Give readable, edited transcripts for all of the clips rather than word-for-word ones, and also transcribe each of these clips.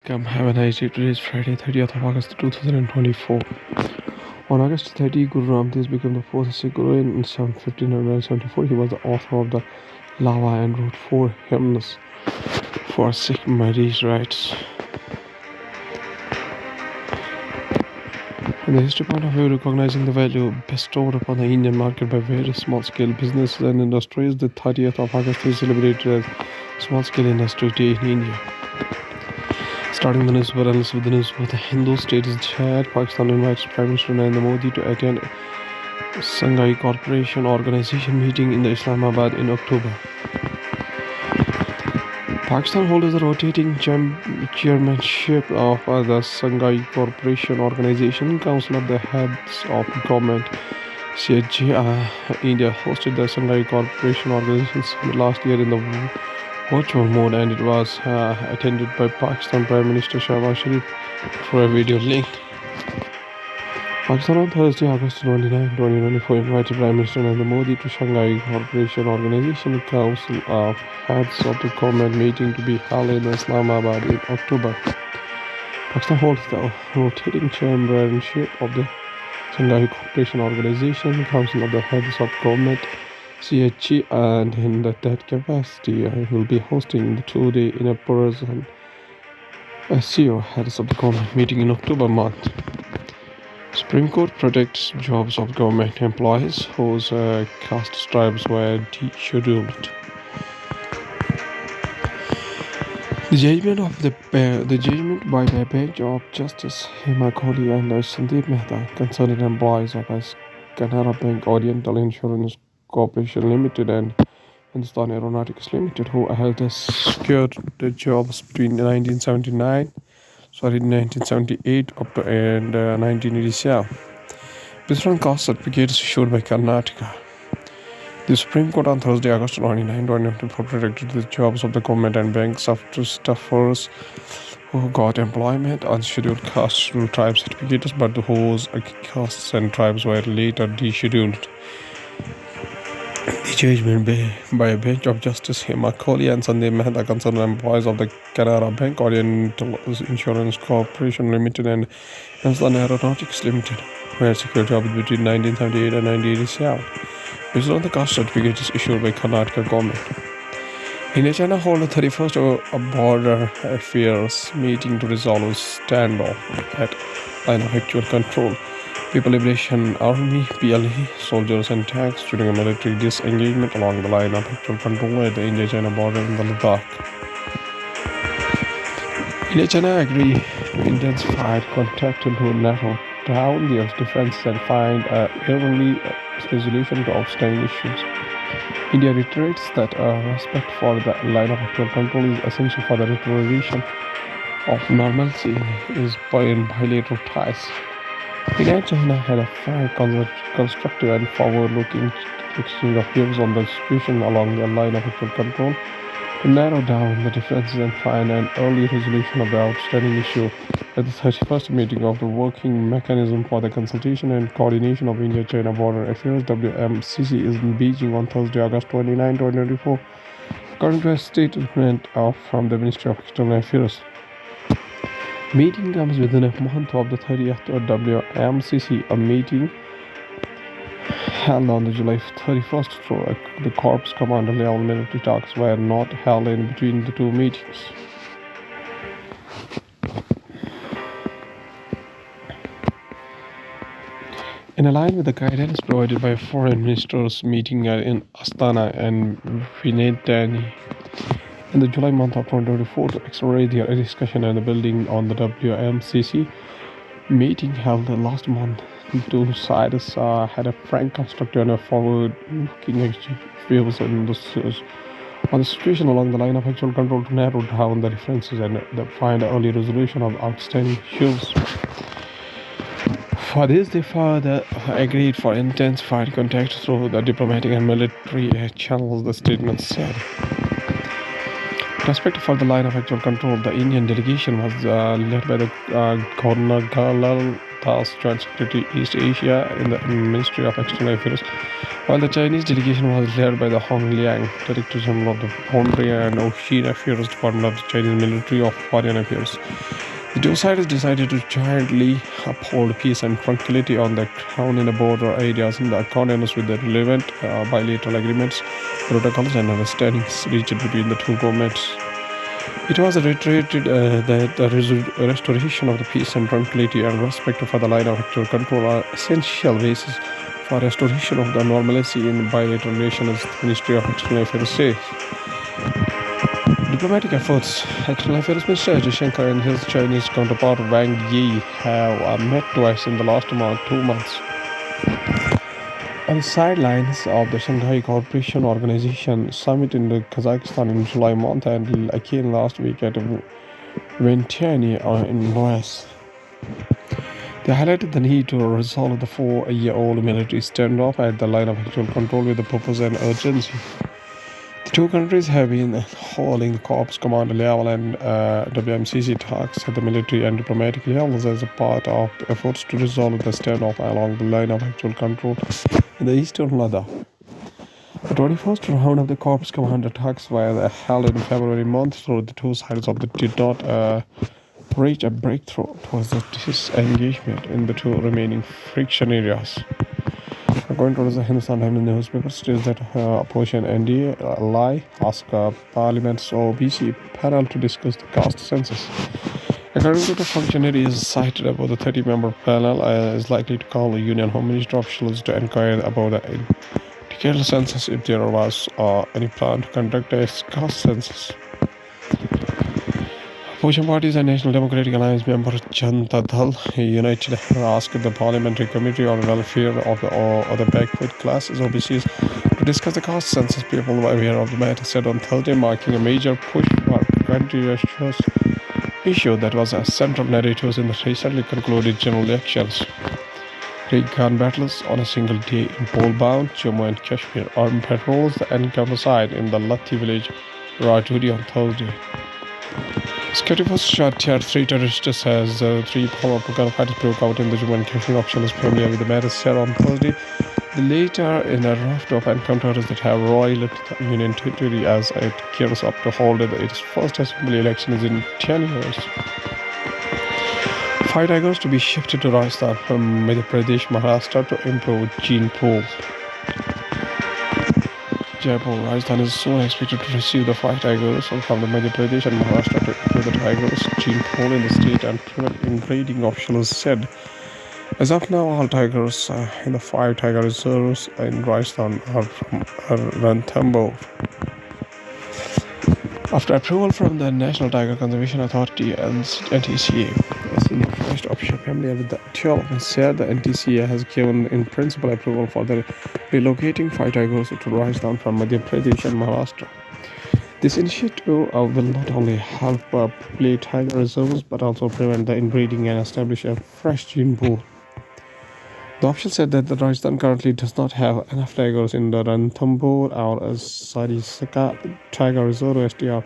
Welcome. Have a nice day. Today is Friday, 30th of August 2024. On August 30, Guru Ram Das became the fourth Sikh Guru in 1574. He was the author of the Lava and wrote 4 hymns for Sikh marriage rights. From the history point of view, recognizing the value bestowed upon the Indian market by various small-scale businesses and industries, the 30th of August is celebrated as Small-Scale Industry Day in India. Starting the news with the news of the Hindu state is chat. Pakistan invites Prime Minister Narendra Modi to attend Shanghai Cooperation Organization meeting in Islamabad in October. Pakistan holds the rotating chairmanship of the Shanghai Cooperation Organization Council of the Heads of Government. CHG, India hosted the Shanghai Cooperation Organization Summit last year in the virtual mode, and it was attended by Pakistan Prime Minister Shahbaz Sharif for a video link. Pakistan on Thursday, August 29, 2024, invited Prime Minister Narendra Modi to Shanghai Cooperation Organization Council of Heads of the Government meeting to be held in Islamabad in October. Pakistan holds the rotating chairmanship of the Shanghai Cooperation Organization Council of the Heads of Government CHG, and in that capacity I will be hosting the 2-day in-person SCO Heads of the Government meeting in October month. Supreme Court protects jobs of government employees whose caste tribes were descheduled. The judgment by the bench of Justice Hema Kohli and Sandeep Mehta concerned employees of Canara Bank, Oriental Insurance Corporation Limited and Hindustan Aeronautics Limited, who had secured the jobs between 1978 up to 1987. Based on caste certificates issued by Karnataka. The Supreme Court on Thursday, August 29, 2024, protected the jobs of the government and banks after staffers who got employment on scheduled caste tribe certificates, but whose castes and tribes were later descheduled. The judgment by a bench of Justice Hema Kohli and Sandeep Mehta concerned employees of the Canara Bank, Oriental Insurance Corporation Limited and Hindustan Aeronautics Limited, who had secured jobs between 1978 and 1987, based on the caste certificates issued by Karnataka government. India-China held the 31st Border Affairs meeting to resolve a standoff at line of actual control. People Liberation Army (PLA) soldiers and tanks during a military disengagement along the line of actual control at the India-China border in the Ladakh. India-China agreed to intensify contact to narrow down their defenses and find an early resolution to outstanding issues. India reiterates that respect for the line of actual control is essential for the restoration of normalcy in bilateral ties. India and China had a frank, constructive and forward-looking exchange of views on the situation along the line of actual control to narrow down the differences and find an early resolution of the outstanding issue at the 31st meeting of the Working Mechanism for the Consultation and Coordination of India-China Border Affairs (WMCC) is in Beijing on Thursday, August 29, 2024, according to a statement from the Ministry of External Affairs. Meeting comes within a month of the 30th WMCC, a meeting held on the July 31st through the Corps Commander level military talks were not held in between the two meetings. In line with the guidance provided by foreign ministers meeting in Astana and Vinetani in the July month of 2024 to accelerate their discussion and the building on the WMCC meeting held last month, the two sides had a frank, constructive and forward-looking exchange of views on the situation along the line of actual control to narrow down the differences and find an early resolution of outstanding issues. For this, they further agreed for intensified contact through the diplomatic and military channels, the statement said. Respect for the line of actual control, the Indian delegation was led by the Governor Galal as Joint Secretary East Asia in the Ministry of External Affairs, while the Chinese delegation was led by the Hong Liang, Director General of the Boundary and Ocean Affairs Department of the Chinese Military of Foreign Affairs. The two sides decided to jointly uphold peace and tranquility on the ground in the border areas in accordance with the relevant bilateral agreements, protocols, and understandings reached between the two governments. It was reiterated that the restoration of the peace and tranquility and respect for the line of actual control are essential basis for restoration of the normalcy in bilateral relations, the Ministry of External Affairs says. Diplomatic efforts. External Affairs Minister Jaishankar and his Chinese counterpart Wang Yi have met twice in the last 2 months. On the sidelines of the Shanghai Cooperation Organization summit in Kazakhstan in July month and again last week at Vientiane in Laos. They highlighted the need to resolve the 4-year-old military standoff at the line of actual control with the purpose and urgency. The two countries have been holding the Corps Commander level and WMCC talks at the military and diplomatic levels as a part of efforts to resolve the standoff along the line of actual control in the eastern Ladakh. The 21st round of the Corps Commander talks were held in February month, though the two sides did not reach a breakthrough towards the disengagement in the two remaining friction areas. According to the Hindustan Times newspaper, states that opposition NDA ally asked Parliament's OBC panel to discuss the caste census. According to the functionaries cited about the 30-member panel is likely to call the Union Home Minister officials to inquire about the indicated census if there was any plan to conduct a caste census. Opposition parties and National Democratic Alliance member Janata Dal United have asked the Parliamentary Committee on Welfare of the other backward classes (OBCs) to discuss the caste census. People were aware of the matter said on Thursday, marking a major push for contentious issue that was a central narrative in the recently concluded general elections. Three gun battles on a single day in pole-bound Jammu and Kashmir. Armed patrols the encounter site in the Lathi village, Rajouri on Thursday. Security forces shot dead 3 terrorists as 3 powerful gunfighters broke out in the Jammu and Kashmir. Officials familiar with the matter said on Thursday. The later in a raft of encounters that have roiled the Union territory as it gears up to hold its first assembly elections in 10 years. 5 tigers to be shifted to Rajasthan from Madhya Pradesh, Maharashtra to improve gene pool. Jaipur, Rajasthan is soon expected to receive the 5 tigers from the Madhya Pradesh and Maharashtra to improve the tigers gene pool in the state and prevent inbreeding, officials said. As of now, all tigers in the 5 tiger reserves in Rajasthan are from Ranthambore. After approval from the National Tiger Conservation Authority and NTCA, the first official familiar with the development said the NTCA has given in principle approval for the relocating 5 tigers to Rajasthan from Madhya Pradesh and Maharashtra. This initiative will not only help populate tiger reserves but also prevent the inbreeding and establish a fresh gene pool. The official said that the Rajasthan currently does not have enough tigers in the Ranthambore or Sarisaka Tiger Reserve STR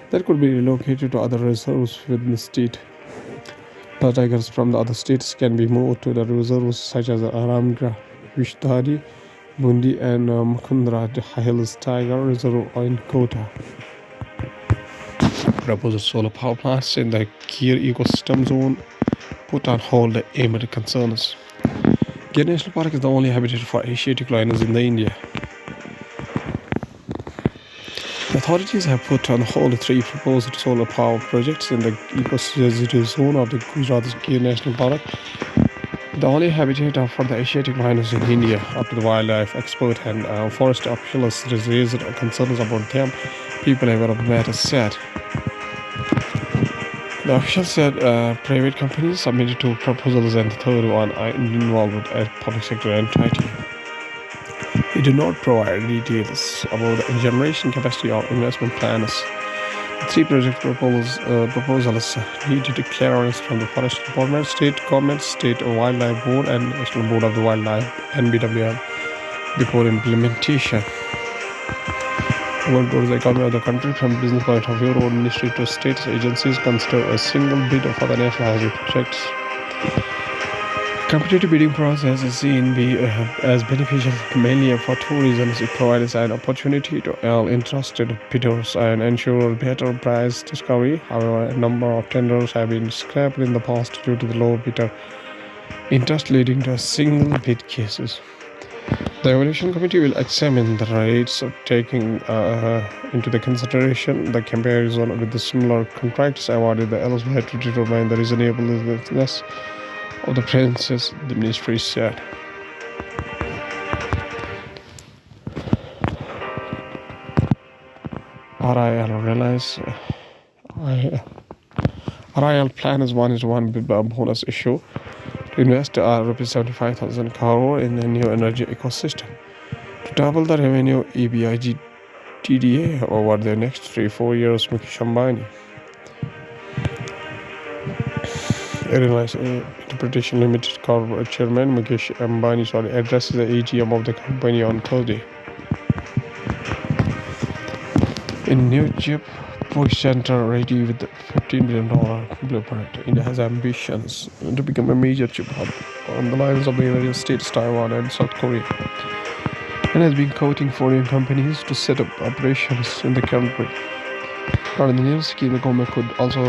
that could be relocated to other reserves within the state. The tigers from the other states can be moved to the reserves such as Ramgarh, Vishdhari, Bundi and Mukundra Hills Tiger Reserve in Kota. Proposed solar power plants in the Gir ecosystem zone put on hold amid concerns. Gir National Park is the only habitat for Asiatic lions in India. The authorities have put on hold 3 proposed solar power projects in the ecosystem zone of the Gujarat's Gir National Park, the only habitat for the Asiatic lions in India. After the wildlife expert and forest officials raised concerns about them, people aware of the matter said. The official said private companies submitted 2 proposals and the third one involved with a public sector entity. It did not provide details about the generation capacity or investment plans. The 3 project proposals needed clearance from the Forest Department, State Government, State Wildlife Board, and National Board of the Wildlife (NBWM) before implementation. Going towards the economy of the country from business point of view, road ministry to state agencies consider a single bid for the national highway projects. Competitive bidding process is seen as beneficial mainly for two reasons. It provides an opportunity to all interested bidders and ensure better price discovery. However, a number of tenders have been scrapped in the past due to the low bidder interest, leading to single bid cases. The evaluation committee will examine the rates of taking into the consideration the comparison with the similar contracts awarded the elsewhere to determine the reasonableness of the prices, the ministry said. RIL realize RIL plan is one bonus issue to invest rupees 75,000 crore in a new energy ecosystem. To double the revenue EBIG TDA over the next 3-4 years, Mukesh Ambani. Reliance Interpretation Limited Corporate Chairman Mukesh Ambani addresses the AGM of the company on Thursday. In new chip push center ready with the $15 billion blueprint, India has ambitions to become a major chip hub on the lines of the United States, Taiwan, and South Korea, and has been courting foreign companies to set up operations in the country. Under the new scheme, the government could also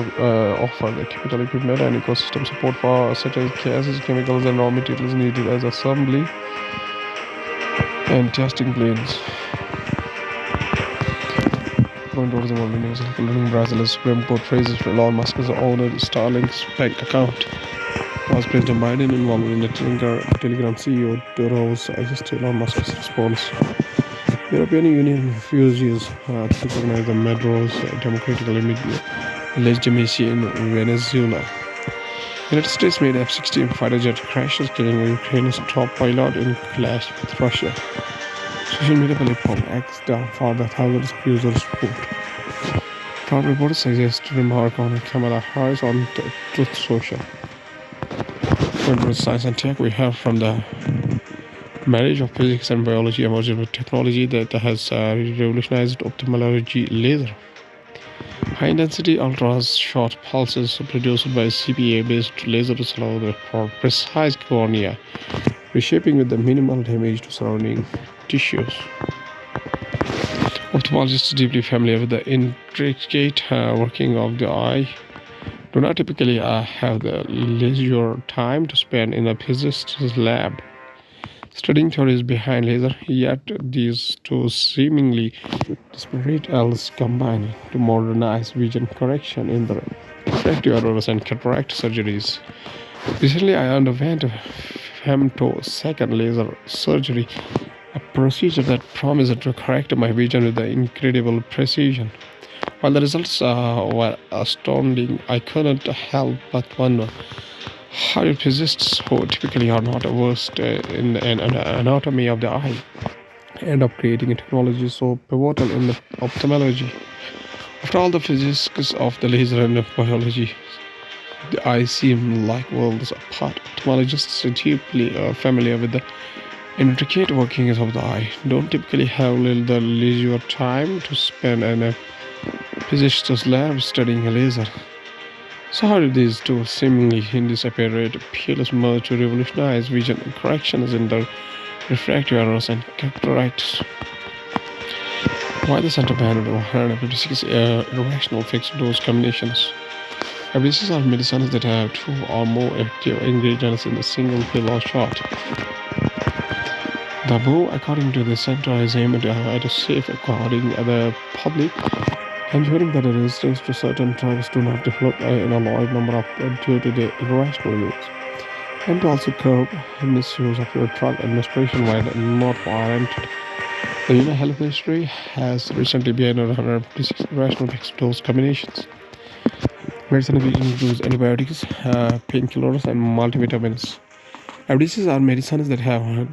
offer the capital equipment and ecosystem support for such as gases, chemicals, and raw materials needed as assembly and testing planes. Going towards the world news, including Brazil's Supreme Court praises Elon Musk's owner Starlink's bank account. Was President Biden involved in the Telegram CEO Doro's against Elon Musk's response? European Union refuses to recognize the Maduro's democratic legitimacy in Venezuela. United States made F-16 fighter jet crashes, killing Ukraine's top pilot in clash with Russia. Social media platform X down for the thousands of users' report. Crowd reports suggest remark on Kamala Harris on Truth Social. When science and tech, we have from the marriage of physics and biology emerging with technology that has revolutionized ophthalmology laser. High-intensity ultra-short pulses produced by CPA-based lasers allow for precise cornea reshaping with the minimal damage to surrounding tissues. Ophthalmologists deeply familiar with the intricate working of the eye do not typically have the leisure time to spend in a physicist's lab studying theories behind laser, yet these two seemingly disparate elements combine to modernize vision correction in the refractive errors and cataract surgeries. Recently, I underwent femtosecond laser surgery, a procedure that promised to correct my vision with incredible precision. While the results were astounding, I couldn't help but wonder how do physicists who typically are not versed in the anatomy of the eye end up creating a technology so pivotal in the ophthalmology. After all, the physics of the laser and the biology, the eye seem like worlds apart. Ophthalmologists deeply familiar with the intricate workings of the eye don't typically have the leisure time to spend in a physicist's lab studying a laser. So how did these two seemingly disparate appeals merge to revolutionize vision corrections in the refractive errors and cataracts? Why the center banned 156 irrational fixed dose combinations? These are medicines that have two or more active ingredients in a single pill or shot. The move, according to the center, is aimed at a safeguarding the public, ensuring that the resistance to certain drugs do not develop in a large number of due to the irrational use, and to also curb misuse of your drug administration when not warranted. The United Health Ministry has recently banned 156 irrational fixed dose combinations. Medicine includes antibiotics, painkillers, and multivitamins. These are medicines that have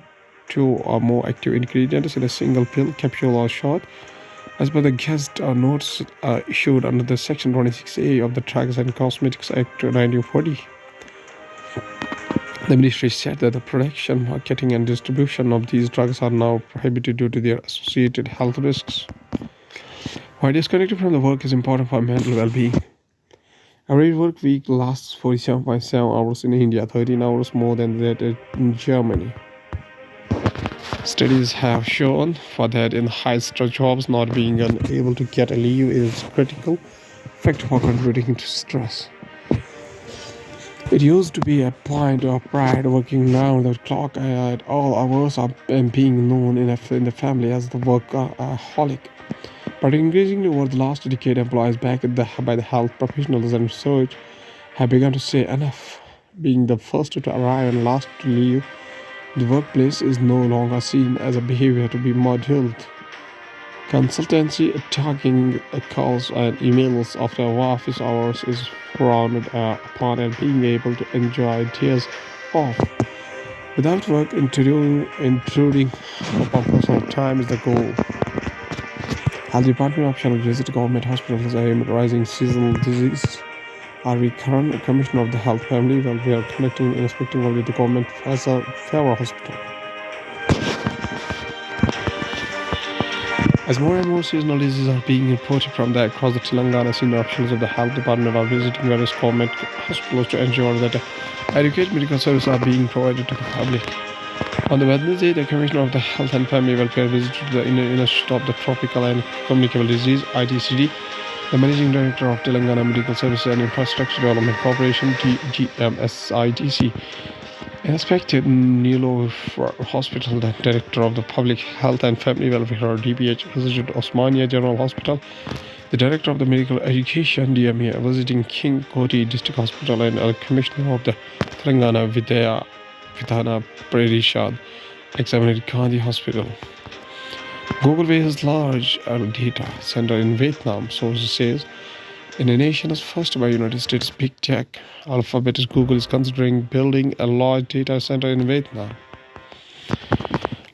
two or more active ingredients in a single pill, capsule, or shot, as per the guest notes issued under the Section 26A of the Drugs and Cosmetics Act 1940. The ministry said that the production, marketing, and distribution of these drugs are now prohibited due to their associated health risks. While disconnected from the work is important for mental well-being, Average work week lasts 47.7 hours in India, 13 hours more than that in Germany. Studies have shown for that in high-stress jobs, not being unable to get a leave is critical factor for contributing to stress. It used to be a point of pride working round the clock at all hours and being known in the family as the workaholic. But increasingly over the last decade, employees backed by the health professionals and research have begun to say enough. Being the first to arrive and last to leave the workplace is no longer seen as a behavior to be modeled. Consultancy, talking calls, and emails after office hours is frowned upon, and being able to enjoy days off without work intruding upon personal time is the goal. Health Department officials visit government hospitals aimed at rising seasonal diseases. R.V. Karan, Commissioner of the Health Family Welfare, conducting inspecting of the government Favor Hospital. As more and more seasonal diseases are being reported from across the Telangana, senior officials of the Health Department are visiting various government hospitals to ensure that adequate medical services are being provided to the public. On the Wednesday, the Commissioner of the Health and Family Welfare visited the Institute of the Tropical and Communicable Disease (ITCD), the Managing Director of Telangana Medical Services and Infrastructure Development Corporation (TGMSITC), inspected Nilo Hospital. The Director of the Public Health and Family Welfare (DPH) visited Osmania General Hospital. The Director of the Medical Education (DME) visiting King Koti District Hospital, and a Commissioner of the Telangana Vidhana Parishad examined Gandhi Hospital. Google bases large data center in Vietnam, sources says. In the nation's first by United States big tech, Alphabet Google is considering building a large data center in Vietnam.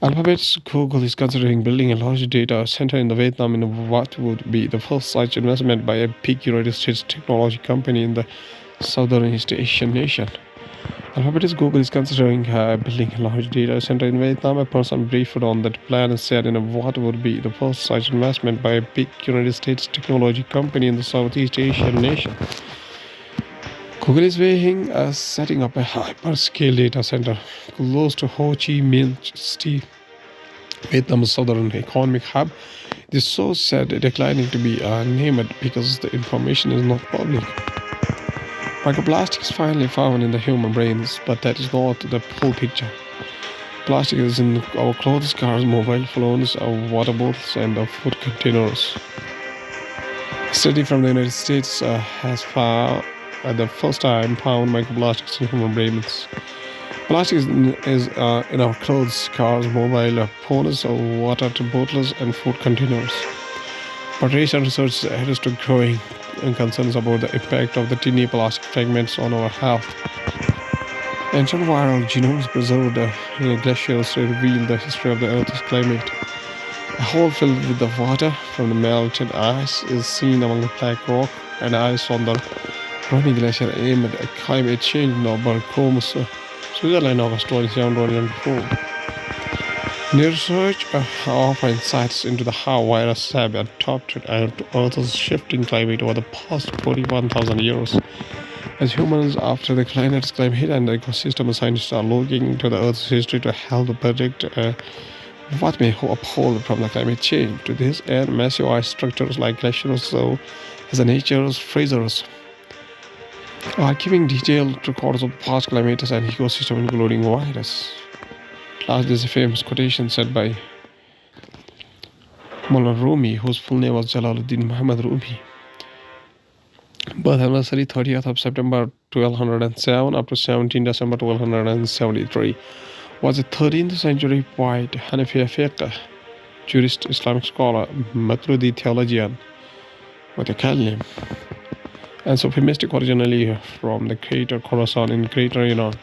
Alphabet's Google is considering building a large data center in Vietnam in what would be the first such investment by a big United States technology company in the Southeast Asian nation. Alphabet's Google is considering building a large data center in Vietnam. A person briefed on that plan said in what would be the first such investment by a big United States technology company in the Southeast Asian nation. Google is weighing setting up a hyperscale data center close to Ho Chi Minh City, Vietnam's southern economic hub. This source said declining to be named because the information is not public. Microplastics finally found in the human brains, but that is not the full picture. Plastic is in our clothes, cars, mobile phones, our water bottles, and our food containers. A study from the United States has found the first time found microplastics in human brains. Plastic is in our clothes, cars, mobile phones, water bottles, and food containers. But recent research adds to growing concerns about the impact of the tiny plastic fragments on our health. Ancient viral genomes preserved in glaciers reveal the history of the Earth's climate. A hole filled with the water from the melted ice is seen among the black rock and ice on the running glacier amid a climate change in Oberkoms, Switzerland, August 27, 2024. New research offers insights into how viruses have adapted to Earth's shifting climate over the past 41,000 years. As humans, after the planet's climate and the ecosystem, scientists are looking into the Earth's history to help predict what may uphold from the climate change. To this end, massive ice structures like glaciers serve as nature's freezers, are keeping detailed records of past climates and ecosystems, including virus. Last is a famous quotation said by Mullah Rumi, whose full name was Jalaluddin Muhammad Rumi. Birth anniversary 30th of September 1207 up to 17 December 1273. Was a 13th century poet, Hanafi fiqh, jurist, Islamic scholar, Maturidi theologian, Mutakallim, and sophimistic, originally from the Greater Khorasan in Greater Iran.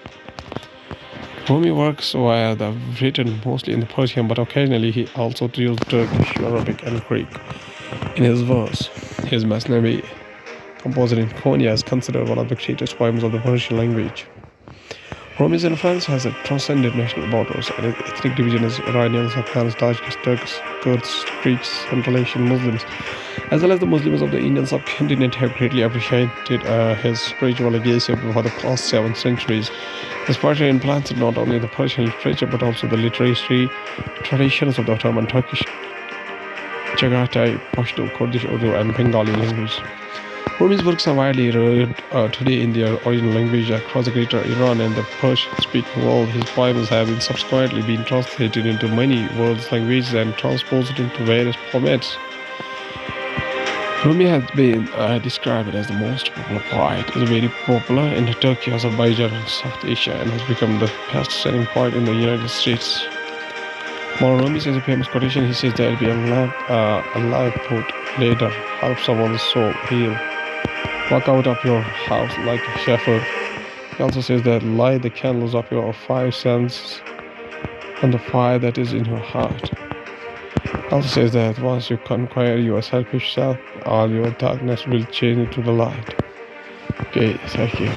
Rumi works were written mostly in Persian, but occasionally he also used Turkish, Arabic, and Greek in his verse. His Masnavi, composed in Konya, is considered one of the greatest poems of the Persian language. Rumi's influence has transcended national borders, and ethnic divisions: Iranians, Afghans, Tajiks, Turks, Kurds, Greeks, Central Asian Muslims, As well as the Muslims of the Indian subcontinent have greatly appreciated his spiritual legacy for the past 7 centuries. His poetry influenced not only the Persian literature but also the literary traditions of the Ottoman, Turkish, Chagatai, Pashto, Kurdish, Urdu, and Bengali language. Rumi's works are widely read today in their original language across the greater Iran and the Persian-speaking world. His poems have been subsequently been translated into many world languages and transposed into various formats. Rumi has been described as the most popular poet. He is very popular in Turkey, Azerbaijan, and South Asia, and has become the best-selling poet in the United States. Rumi says a famous quotation. He says that a life put later help someone's soul heal. Walk out of your house like a shepherd. He also says that light the candles of your 5 senses and the fire that is in your heart. He also says that once you conquer your selfish self, all your darkness will change into the light. Okay, thank you.